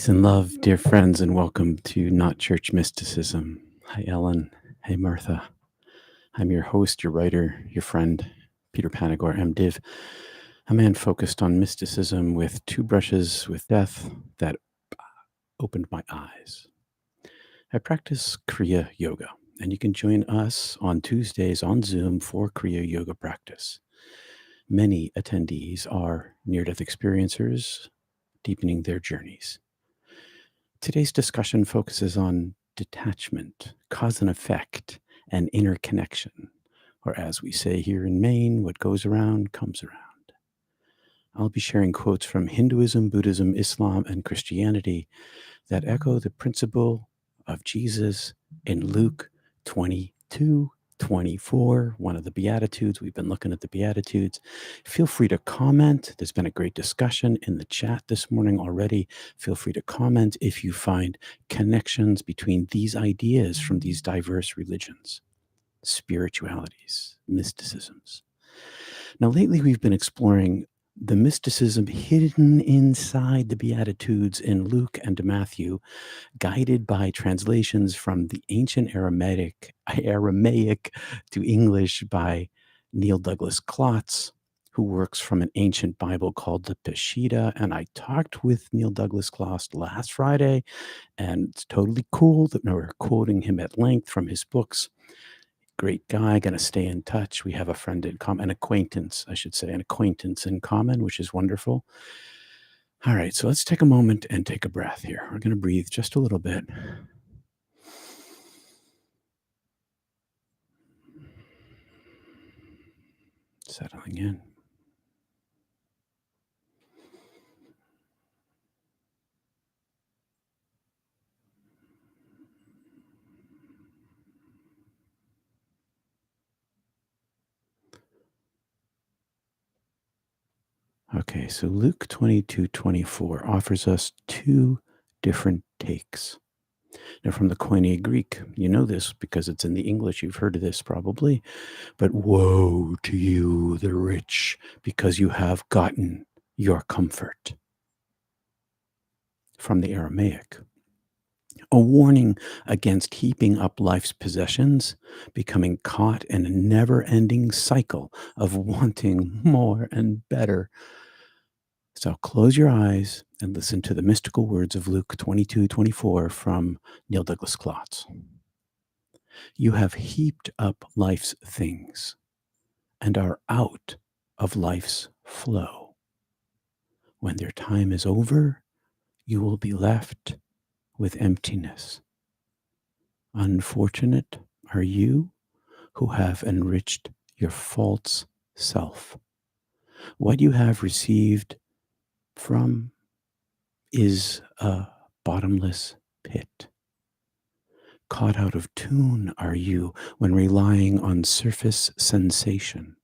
Peace and love, dear friends, and welcome to Not Church Mysticism. Hi, Ellen. Hey, Martha. I'm your host, your writer, your friend, Peter Panagore, MDiv, a man focused on mysticism with two brushes with death that opened my eyes. I practice Kriya Yoga, and you can join us on Tuesdays on Zoom for Kriya Yoga practice. Many attendees are near-death experiencers deepening their journeys. Today's discussion focuses on detachment, cause and effect, and interconnection, or as we say here in Maine, what goes around comes around. I'll be sharing quotes from Hinduism, Buddhism, Islam, and Christianity that echo the principle of Jesus in Luke 22:24, one of the Beatitudes. We've been looking at the Beatitudes. Feel free to comment. There's been a great discussion in the chat this morning already. Feel free to comment if you find connections between these ideas from these diverse religions, spiritualities, mysticisms. Now, lately we've been exploring the mysticism hidden inside the Beatitudes in Luke and Matthew, guided by translations from the ancient Aramaic to English by Neil Douglas Klotz, who works from an ancient Bible called the Peshita. And I talked with Neil Douglas Klotz last Friday, and it's totally cool that we're quoting him at length from his books. Great guy, going to stay in touch. We have a friend in common, an acquaintance in common, which is wonderful. All right, so let's take a moment and take a breath here. We're going to breathe just a little bit. Settling in. Okay, so Luke 22:24 offers us two different takes. Now, from the Koine Greek, you know this because it's in the English, you've heard of this probably. But woe to you, the rich, because you have gotten your comfort. From the Aramaic, a warning against heaping up life's possessions, becoming caught in a never-ending cycle of wanting more and better. So close your eyes and listen to the mystical words of Luke 22:24 from Neil Douglas Klotz. You have heaped up life's things and are out of life's flow. When their time is over, you will be left with emptiness. Unfortunate are you who have enriched your false self. What you have received from is a bottomless pit. Caught out of tune are you when relying on surface sensation.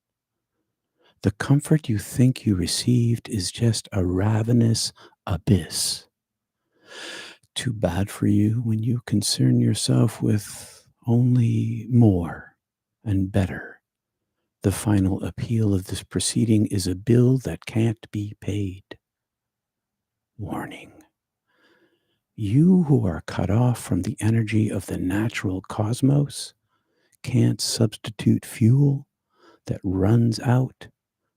The comfort you think you received is just a ravenous abyss. Too bad for you when you concern yourself with only more and better. The final appeal of this proceeding is a bill that can't be paid. Warning. You who are cut off from the energy of the natural cosmos can't substitute fuel that runs out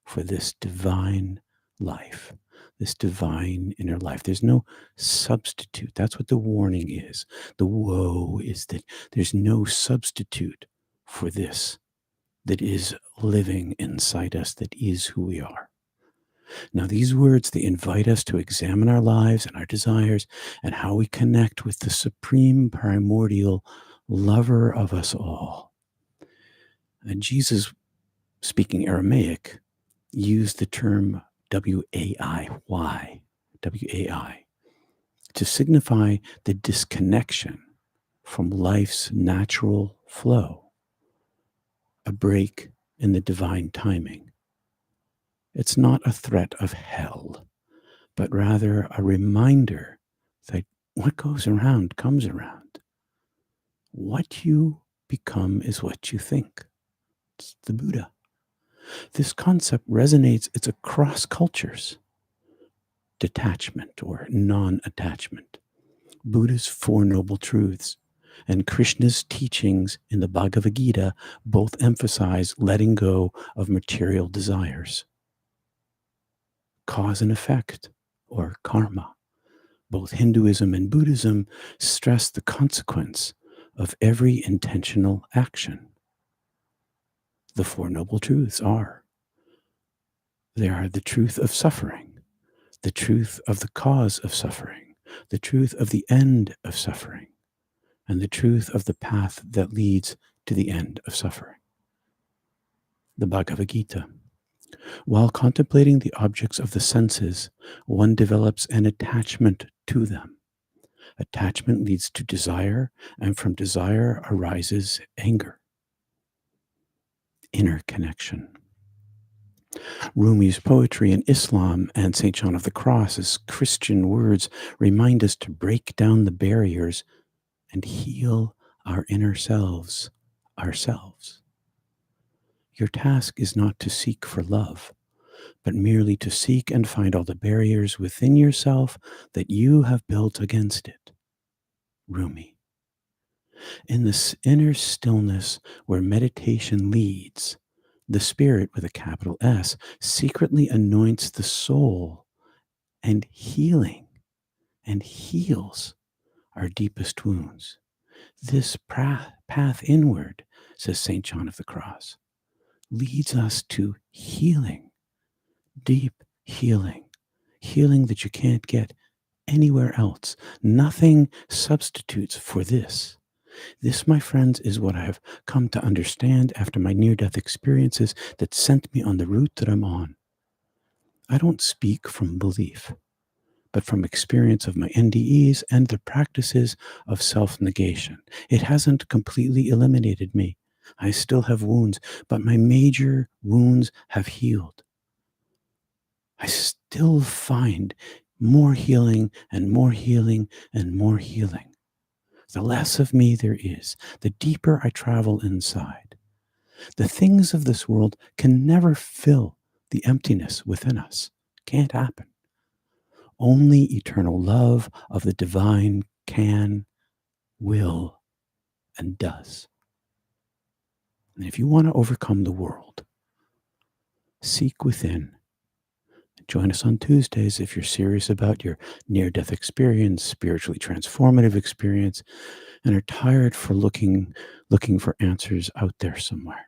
for this divine life, this divine inner life. There's no substitute. That's what the warning is. The woe is that there's no substitute for this that is living inside us, that is who we are. Now, these words, they invite us to examine our lives and our desires and how we connect with the supreme primordial lover of us all. And Jesus, speaking Aramaic, used the term W-A-I, W-A-I, to signify the disconnection from life's natural flow, a break in the divine timing. It's not a threat of hell, but rather a reminder that what goes around comes around. What you become is what you think. It's the Buddha. This concept resonates, it's across cultures. detachment or non-attachment, Buddha's Four Noble Truths, and Krishna's teachings in the Bhagavad Gita both emphasize letting go of material desires. Cause and effect, or karma. Both Hinduism and Buddhism stress the consequence of every intentional action. The Four Noble Truths are: they are the truth of suffering, the truth of the cause of suffering, the truth of the end of suffering, and the truth of the path that leads to the end of suffering. The Bhagavad Gita. While contemplating the objects of the senses, one develops an attachment to them. Attachment leads to desire, and from desire arises anger. Inner connection. Rumi's poetry in Islam and St. John of the Cross's Christian words remind us to break down the barriers and heal our inner selves ourselves. Your task is not to seek for love, but merely to seek and find all the barriers within yourself that you have built against it. Rumi. In this inner stillness where meditation leads, the Spirit, with a capital S, secretly anoints the soul and heals our deepest wounds. This path inward, says St. John of the Cross, leads us to healing, deep healing, healing that you can't get anywhere else. Nothing substitutes for this. This, my friends, is what I have come to understand after my near-death experiences that sent me on the route that I'm on. I don't speak from belief, but from experience of my NDEs and the practices of self-negation. It hasn't completely eliminated me. I still have wounds, but my major wounds have healed. I still find more healing and more healing and more healing. The less of me there is, the deeper I travel inside. The things of this world can never fill the emptiness within us. Can't happen. Only eternal love of the divine can, will, and does. And if you want to overcome the world, seek within. Join us on Tuesdays if you're serious about your near-death experience, spiritually transformative experience, and are tired for looking for answers out there somewhere.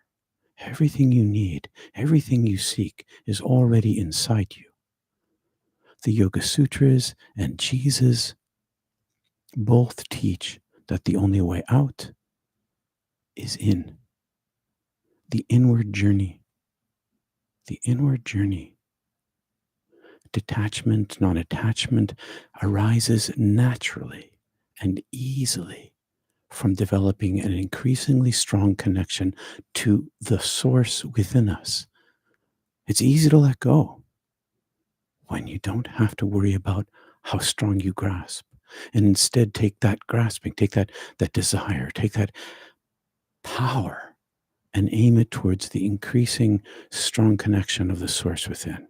Everything you need, everything you seek is already inside you. The Yoga Sutras and Jesus both teach that the only way out is in. The inward journey. The inward journey. Detachment, non-attachment arises naturally and easily from developing an increasingly strong connection to the source within us. It's easy to let go when you don't have to worry about how strong you grasp, and instead take that grasping, take that desire, take that power and aim it towards the increasing strong connection of the source within.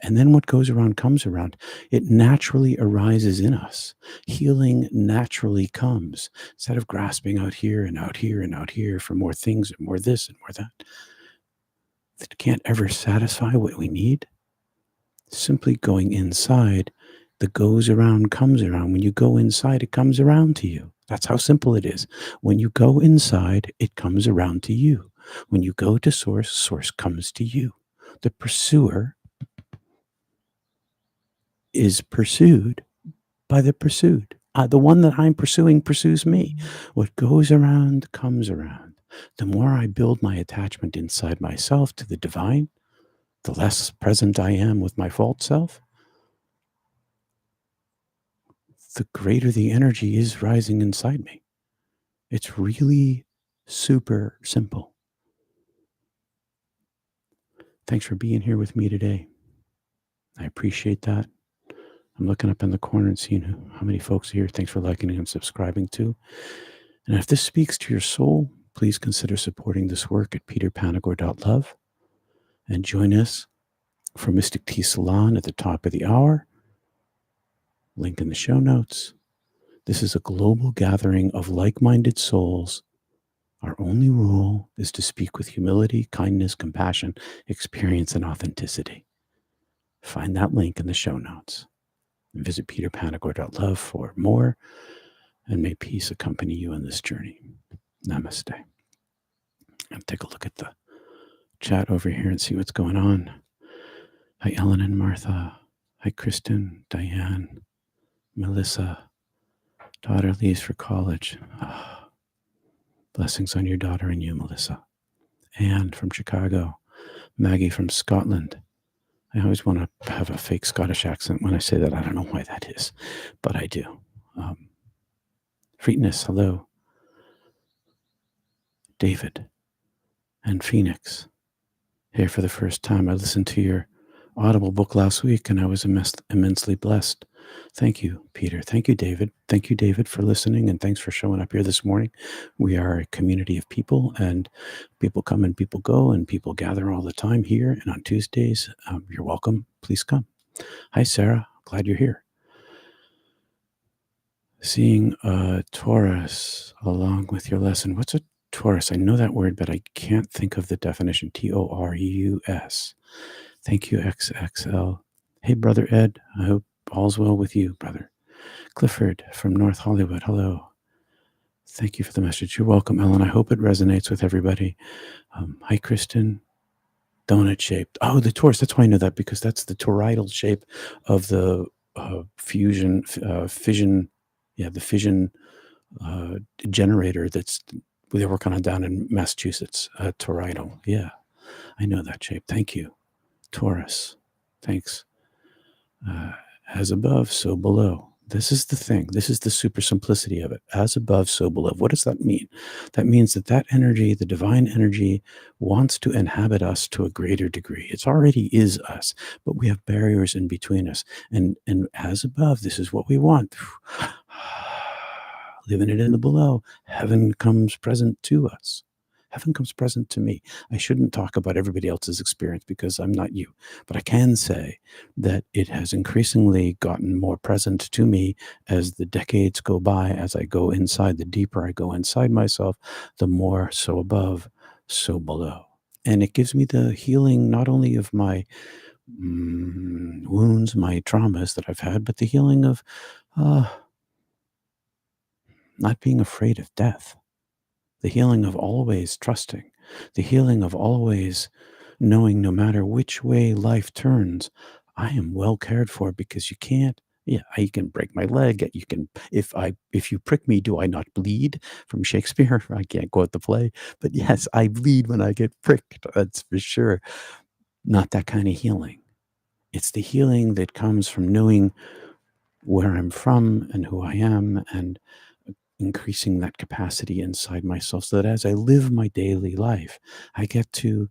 And then what goes around comes around. It naturally arises in us. Healing naturally comes. Instead of grasping out here and out here and out here for more things and more this and more that can't ever satisfy what we need, simply going inside, the goes around comes around. When you go inside, it comes around to you. That's how simple it is. When you go inside, it comes around to you. When you go to source, source comes to you. The pursuer is pursued by the pursued. The one that I'm pursuing pursues me. What goes around comes around. The more I build my attachment inside myself to the divine, the less present I am with my false self, the greater the energy is rising inside me. It's really super simple. Thanks for being here with me today. I appreciate that. I'm looking up in the corner and seeing how many folks are here. Thanks for liking and subscribing too. And if this speaks to your soul, please consider supporting this work at peterpanagore.love and join us for Mystic Tea Salon at the top of the hour Link in the show notes. This is a global gathering of like-minded souls. Our only rule is to speak with humility, kindness, compassion, experience, and authenticity. Find that link in the show notes. And visit peterpanagore.love for more, and may peace accompany you on this journey. Namaste. I'll take a look at the chat over here and see what's going on. Hi, Ellen and Martha. Hi, Kristen, Diane, Melissa. Daughter leaves for college. Blessings on your daughter and you, Melissa. Anne from Chicago. Maggie from Scotland. I always want to have a fake Scottish accent when I say that. I don't know why that is, but I do. Freetness, hello. David and Phoenix, here for the first time. I listened to your Audible book last week, and I was immensely blessed. Thank you, Peter. Thank you, David. Thank you, David, for listening, and thanks for showing up here this morning. We are a community of people, and people come and people go, and people gather all the time here. And on Tuesdays, you're welcome. Please come. Hi, Sarah. Glad you're here. Seeing a Taurus along with your lesson. What's a Taurus? I know that word, but I can't think of the definition. Taurus. Thank you, XXL. Hey, Brother Ed. I hope all's well with you, brother. Clifford from North Hollywood. Hello. Thank you for the message. You're welcome, Ellen. I hope it resonates with everybody. Hi, Kristen. Donut shaped. Oh, the Taurus. That's why I know that, because that's the toroidal shape of the fission. Yeah, the fission generator that's they're working on down in Massachusetts. Toroidal. Yeah, I know that shape. Thank you. Taurus. Thanks. As above, so below. This is the thing. This is the super simplicity of it. As above, so below. What does that mean? That means that energy, the divine energy, wants to inhabit us to a greater degree. It already is us, but we have barriers in between us. And as above, this is what we want. Living it in the below, heaven comes present to us. Heaven comes present to me. I shouldn't talk about everybody else's experience because I'm not you, but I can say that it has increasingly gotten more present to me as the decades go by, as I go inside, the deeper I go inside myself, the more so above, so below. And it gives me the healing not only of my wounds, my traumas that I've had, but the healing of not being afraid of death. The healing of always trusting, the healing of always knowing no matter which way life turns, I am well cared for, because you can't, you can break my leg. You can, if you prick me, do I not bleed? From Shakespeare. I can't quote the play, but yes, I bleed when I get pricked. That's for sure. Not that kind of healing. It's the healing that comes from knowing where I'm from and who I am, and increasing that capacity inside myself, so that as I live my daily life, I get to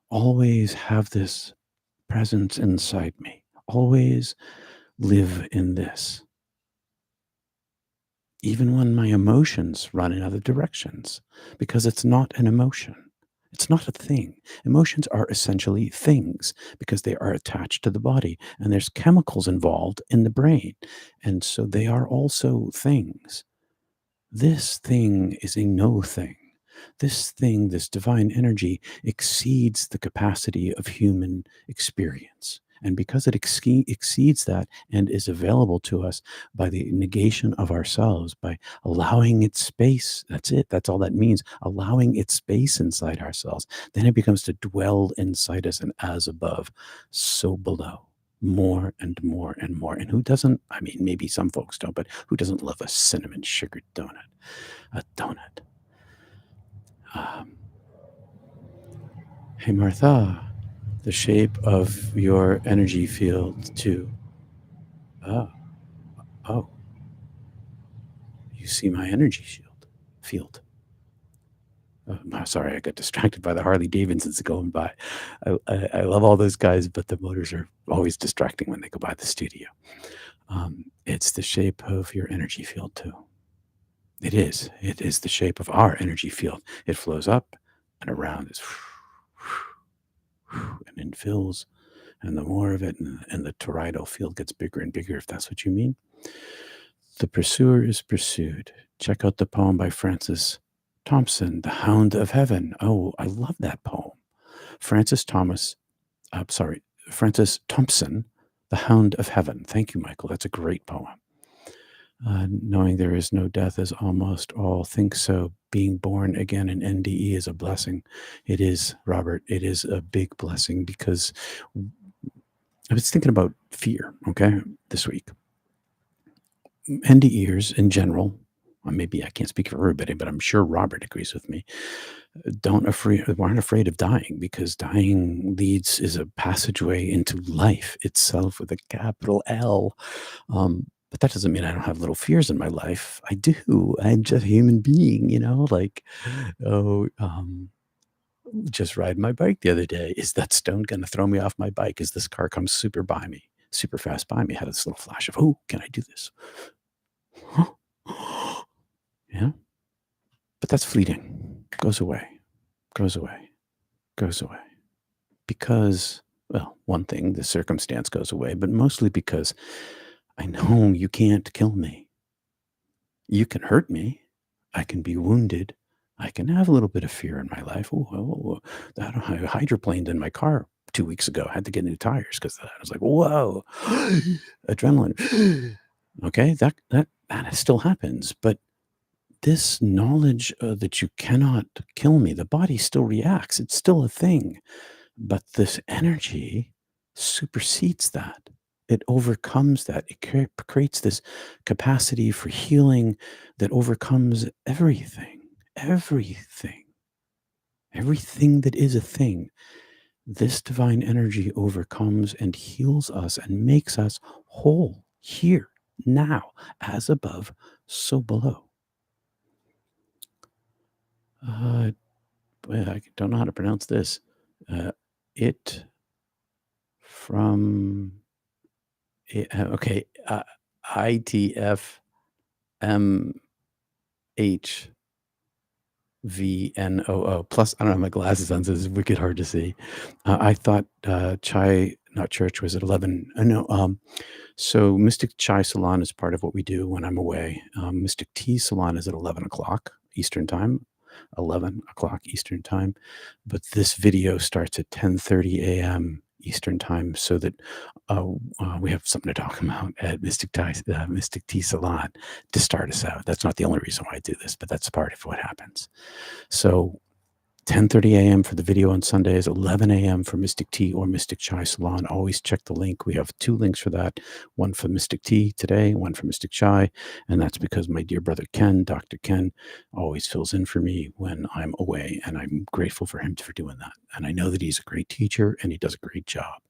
always have this presence inside me, always live in this, even when my emotions run in other directions, because it's not an emotion. It's not a thing. Emotions are essentially things because they are attached to the body, and there's chemicals involved in the brain. And so they are also things. This thing is a no thing. This thing, this divine energy, exceeds the capacity of human experience. And because it exceeds that and is available to us by the negation of ourselves, by allowing its space, that's it. That's all that means. Allowing its space inside ourselves. Then it becomes to dwell inside us, and as above, so below. More and more and more. And who doesn't? I mean, maybe some folks don't, but who doesn't love a cinnamon sugar donut? A donut. Hey, Martha, the shape of your energy field too. Oh, you see my energy field. Sorry, I got distracted by the Harley Davidsons going by. I love all those guys, but the motors are always distracting when they go by the studio. It's the shape of your energy field too. It is. It is the shape of our energy field. It flows up and around this, and then fills, and the more of it, and the toroidal field gets bigger and bigger, if that's what you mean. The pursuer is pursued. Check out the poem by Francis Thompson, The Hound of Heaven. Oh, I love that poem. Francis Thomas, sorry, Francis Thompson, The Hound of Heaven. Thank you, Michael. That's a great poem. Knowing there is no death as almost all think so. Being born again in NDE is a blessing. It is, Robert. It is a big blessing because I was thinking about fear, okay, this week. NDEers in general, maybe I can't speak for everybody, but I'm sure Robert agrees with me. Aren't afraid of dying because dying is a passageway into life itself with a capital L. But that doesn't mean I don't have little fears in my life. I do. I'm just a human being, like, oh, just riding my bike the other day. Is that stone going to throw me off my bike as this car comes super fast by me? Had this little flash of, oh, can I do this? Huh? Yeah. But that's fleeting. Goes away. Because, well, one thing, the circumstance goes away, but mostly because I know you can't kill me. You can hurt me. I can be wounded. I can have a little bit of fear in my life. That I hydroplaned in my car 2 weeks ago. I had to get new tires because I was like, whoa, adrenaline. Okay, that still happens. But this knowledge that you cannot kill me, the body still reacts. It's still a thing. But this energy supersedes that. It overcomes that. It creates this capacity for healing that overcomes everything. Everything that is a thing. This divine energy overcomes and heals us and makes us whole here, now, as above, so below. I don't know how to pronounce this. It from okay, ITFMHVNOO. Plus, I don't have my glasses on, so it's wicked hard to see. I thought Chai, not church, was at 11. No, so Mystic Chai Salon is part of what we do when I'm away. Mystic Tea Salon is at 11 o'clock Eastern Time. 11 o'clock Eastern Time. But this video starts at 10:30 a.m. Eastern Time so that we have something to talk about at Mystic Tea Salon to start us out. That's not the only reason why I do this, but that's part of what happens. So 10:30 a.m. for the video on Sundays, 11 a.m. for Mystic Tea or Mystic Chai Salon. Always check the link. We have 2 links for that. One for Mystic Tea today, one for Mystic Chai. And that's because my dear brother Ken, Dr. Ken, always fills in for me when I'm away. And I'm grateful for him for doing that. And I know that he's a great teacher and he does a great job.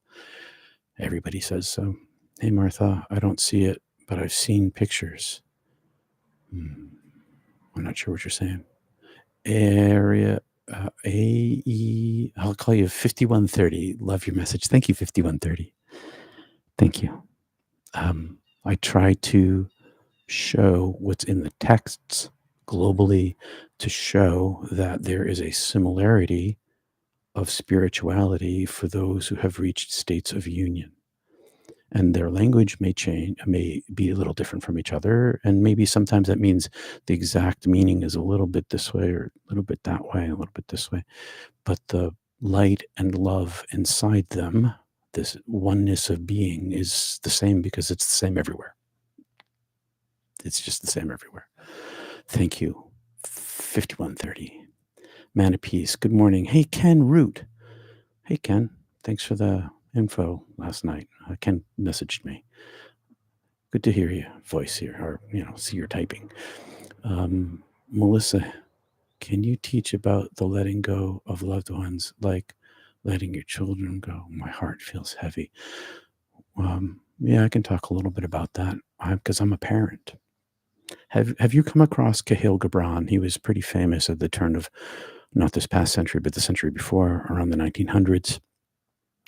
Everybody says so. Hey, Martha, I don't see it, but I've seen pictures. I'm not sure what you're saying. Area... I'll call you 5130. Love your message. Thank you, 5130. Thank you. I try to show what's in the texts globally to show that there is a similarity of spirituality for those who have reached states of union. And their language may change, may be a little different from each other. And maybe sometimes that means the exact meaning is a little bit this way or a little bit that way, a little bit this way. But the light and love inside them, this oneness of being, is the same because it's the same everywhere. It's just the same everywhere. Thank you. 5130. Man of Peace. Good morning. Hey, Ken Root. Hey, Ken. Thanks for the info last night. Ken messaged me. Good to hear your voice here, or see your typing. Melissa, can you teach about the letting go of loved ones, like letting your children go? My heart feels heavy. Yeah, I can talk a little bit about that because I'm a parent. Have you come across Kahlil Gibran? He was pretty famous at the turn of not this past century, but the century before, around the 1900s.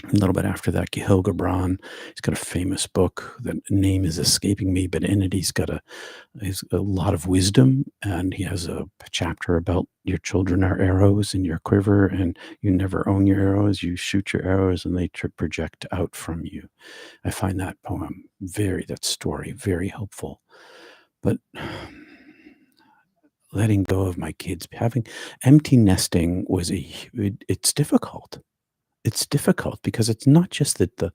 A little bit after that, Gil Gibran, he's got a famous book. The name is escaping me, but in it, he's a lot of wisdom, and he has a chapter about your children are arrows in your quiver, and you never own your arrows. You shoot your arrows, and they project out from you. I find that that story very helpful. But letting go of my kids, having empty nesting it's difficult. It's difficult because it's not just that the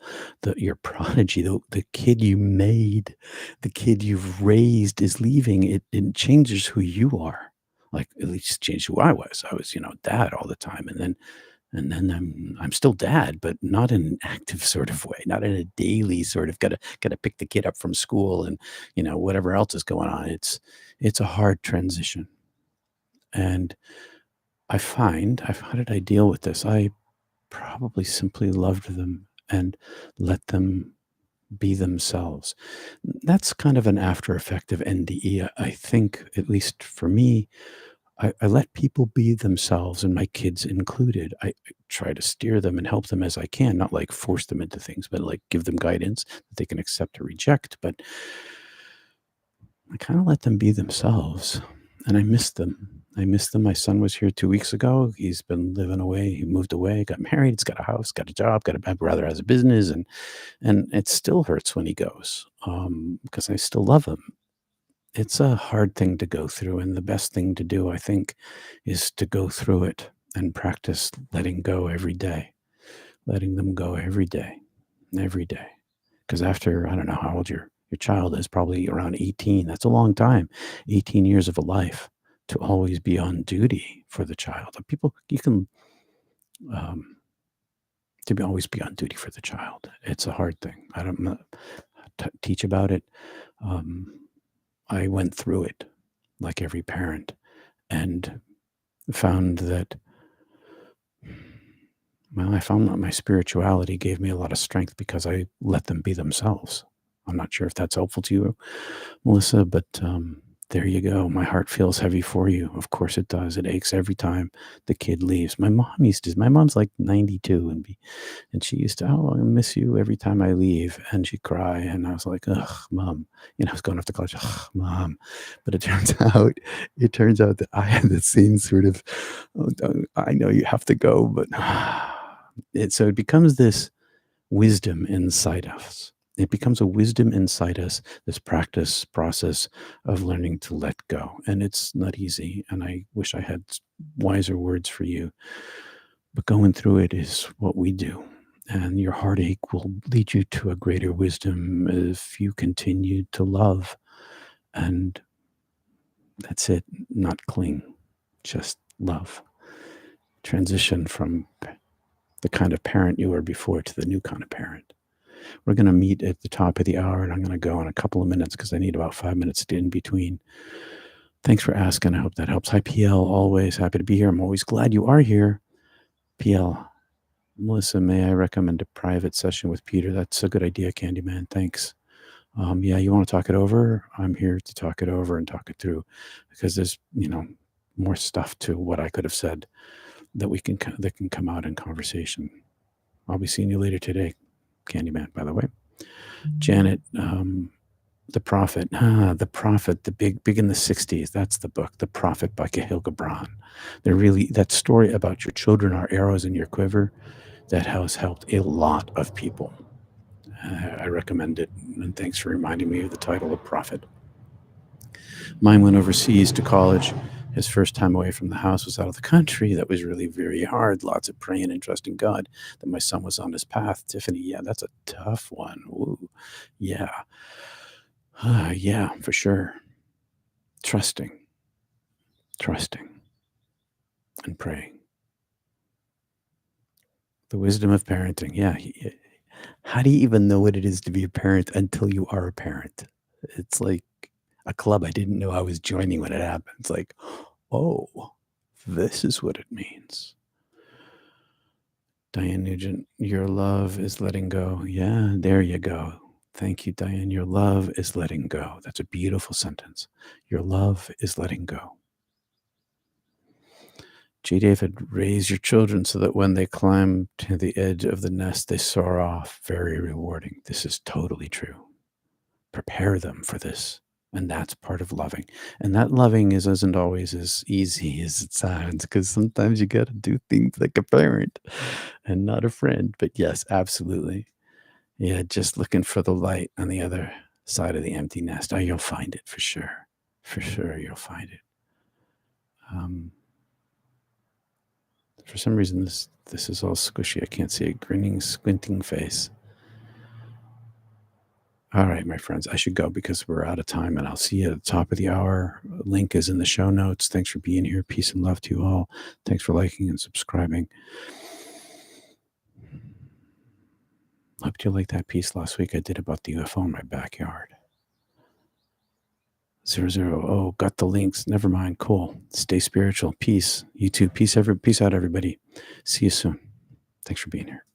your prodigy, the kid you made, the kid you've raised is leaving. It changes who you are. Like, at least changed who I was. I was, dad all the time, and then I'm still dad, but not in an active sort of way, not in a daily sort of gotta pick the kid up from school and, whatever else is going on. It's a hard transition. And how did I deal with this? I probably simply loved them and let them be themselves. That's kind of an after effect of NDE. I think, at least for me, I let people be themselves, and my kids included. I try to steer them and help them as I can, not like force them into things, but like give them guidance that they can accept or reject. But I kind of let them be themselves, and I miss them. I miss them. My son was here 2 weeks ago. He's been living away. He moved away, got married. He's got a house, got a job, brother has a business, and it still hurts when he goes, because I still love him. It's a hard thing to go through, and the best thing to do, I think, is to go through it and practice letting go every day, letting them go every day, every day. Because after, I don't know how old your child is, probably around 18. That's a long time, 18 years of a life to always be on duty for the child. People, you can um, always be on duty for the child. It's a hard thing. I don't know, teach about it. Um, I went through it like every parent, and found that, I found that my spirituality gave me a lot of strength because I let them be themselves. I'm not sure if that's helpful to you, Melissa, but there you go. My heart feels heavy for you. Of course it does. It aches every time the kid leaves. My mom's like 92, and she used to, oh, I miss you every time I leave. And she'd cry. And I was like, ugh, mom, I was going off to college, ugh, mom. But it turns out that I had the same sort of, oh, I know you have to go, but so it becomes this wisdom inside us. It becomes a wisdom inside us, this practice process of learning to let go. And it's not easy. And I wish I had wiser words for you. But going through it is what we do. And your heartache will lead you to a greater wisdom if you continue to love. And that's it, not cling, just love. Transition from the kind of parent you were before to the new kind of parent. We're going to meet at the top of the hour, and I'm going to go in a couple of minutes because I need about 5 minutes in between. Thanks for asking. I hope that helps. Hi, PL. Always happy to be here. I'm always glad you are here. PL, Melissa, may I recommend a private session with Peter? That's a good idea, Candyman. Thanks. Yeah, you want to talk it over? I'm here to talk it over and talk it through, because there's, more stuff to what I could have said that can come out in conversation. I'll be seeing you later today, Candyman, by the way. Janet, The Prophet, the big in the 60s. That's the book, The Prophet by Kahlil Gibran. That story about your children are arrows in your quiver, that has helped a lot of people. I recommend it, and thanks for reminding me of the title, The Prophet. Mine went overseas to college. His first time away from the house was out of the country. That was really very hard. Lots of praying and trusting God that my son was on his path. Tiffany, yeah, that's a tough one. Ooh, yeah. Yeah, for sure. Trusting, and praying. The wisdom of parenting. Yeah. How do you even know what it is to be a parent until you are a parent? It's like a club I didn't know I was joining when it happened. It's like, oh, this is what it means. Diane Nugent, your love is letting go. Yeah, there you go. Thank you, Diane. Your love is letting go. That's a beautiful sentence. Your love is letting go. G. David, raise your children so that when they climb to the edge of the nest, they soar off. Very rewarding. This is totally true. Prepare them for this. And that's part of loving. And that loving isn't always as easy as it sounds, because sometimes you got to do things like a parent and not a friend. But yes, absolutely. Yeah, just looking for the light on the other side of the empty nest. Oh, you'll find it for sure. For sure, you'll find it. For some reason, this is all squishy. I can't see a grinning, squinting face. All right, my friends, I should go because we're out of time, and I'll see you at the top of the hour. Link is in the show notes. Thanks for being here. Peace and love to you all. Thanks for liking and subscribing. Hope you liked that piece last week I did about the UFO in my backyard. 000. Oh, got the links. Never mind. Cool. Stay spiritual. Peace. You too. Peace out, everybody. See you soon. Thanks for being here.